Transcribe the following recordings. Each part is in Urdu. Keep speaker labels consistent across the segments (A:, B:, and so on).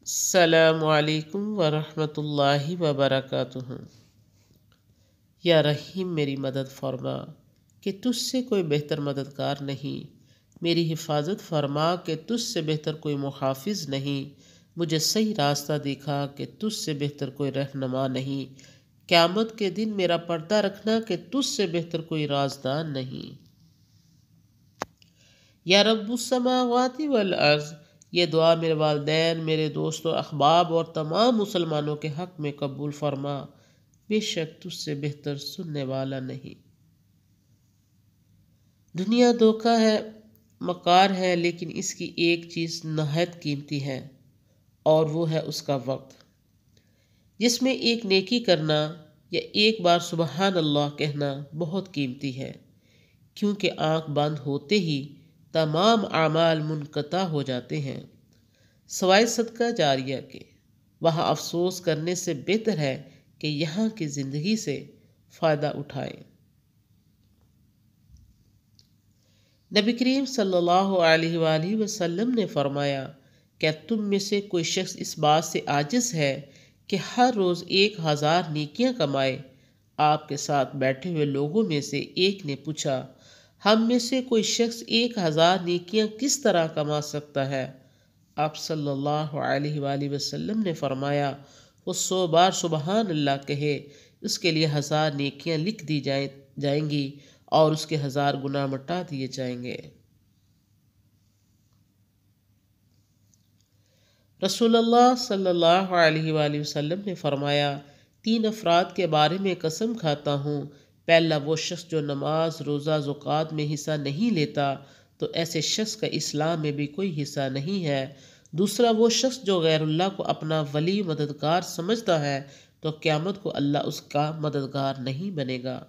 A: السلام علیکم ورحمۃ اللہ وبرکاتہ۔ یا رحیم میری مدد فرما کہ تجھ سے کوئی بہتر مددگار نہیں، میری حفاظت فرما کہ تجھ سے بہتر کوئی محافظ نہیں، مجھے صحیح راستہ دکھا کہ تجھ سے بہتر کوئی رہنما نہیں، قیامت کے دن میرا پردہ رکھنا کہ تجھ سے بہتر کوئی رازدان نہیں۔ یا رب السماوات والارض، یہ دعا میرے والدین، میرے دوست و احباب اور تمام مسلمانوں کے حق میں قبول فرما، بے شک تجھ سے بہتر سننے والا نہیں۔ دنیا دھوکہ ہے، مکار ہے، لیکن اس کی ایک چیز نہایت قیمتی ہے اور وہ ہے اس کا وقت، جس میں ایک نیکی کرنا یا ایک بار سبحان اللہ کہنا بہت قیمتی ہے، کیونکہ آنکھ بند ہوتے ہی تمام اعمال منقطع ہو جاتے ہیں سوائے صدقہ جاریہ کے۔ وہاں افسوس کرنے سے بہتر ہے کہ یہاں کی زندگی سے فائدہ اٹھائیں۔ نبی کریم صلی اللہ علیہ وآلہ وسلم نے فرمایا، کیا تم میں سے کوئی شخص اس بات سے عاجز ہے کہ ہر روز 1000 نیکیاں کمائے؟ آپ کے ساتھ بیٹھے ہوئے لوگوں میں سے ایک نے پوچھا، ہم میں سے کوئی شخص 1000 نیکیاں کس طرح کما سکتا ہے؟ آپ صلی اللہ علیہ وآلہ وسلم نے فرمایا، وہ 100 بار سبحان اللہ کہے، اس کے لیے 1000 نیکیاں لکھ دی جائیں گی اور اس کے 1000 گناہ مٹا دیے جائیں گے۔ رسول اللہ صلی اللہ علیہ وآلہ وسلم نے فرمایا، 3 افراد کے بارے میں قسم کھاتا ہوں، پہلا وہ شخص جو نماز، روزہ، زکوٰۃ میں حصہ نہیں لیتا تو ایسے شخص کا اسلام میں بھی کوئی حصہ نہیں ہے۔ دوسرا وہ شخص جو غیر اللہ کو اپنا ولی مددگار سمجھتا ہے تو قیامت کو اللہ اس کا مددگار نہیں بنے گا۔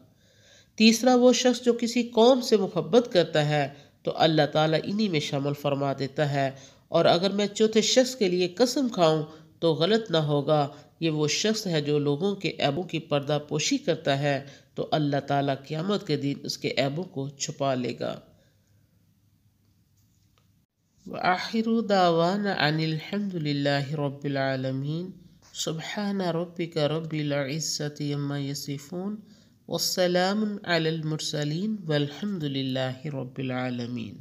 A: تیسرا وہ شخص جو کسی قوم سے محبت کرتا ہے تو اللہ تعالیٰ انہی میں شامل فرما دیتا ہے، اور اگر میں چوتھے شخص کے لیے قسم کھاؤں تو غلط نہ ہوگا، یہ وہ شخص ہے جو لوگوں کے عیبوں کی پردہ پوشی کرتا ہے تو اللہ تعالیٰ قیامت کے دن اس کے عیبوں کو چھپا لے گا۔ وآخر دعوانا ان الحمد للہ رب العالمین۔ سبحان ربک رب العزۃ عما یصفون والسلام علی المرسلین والحمد للہ رب العالمین۔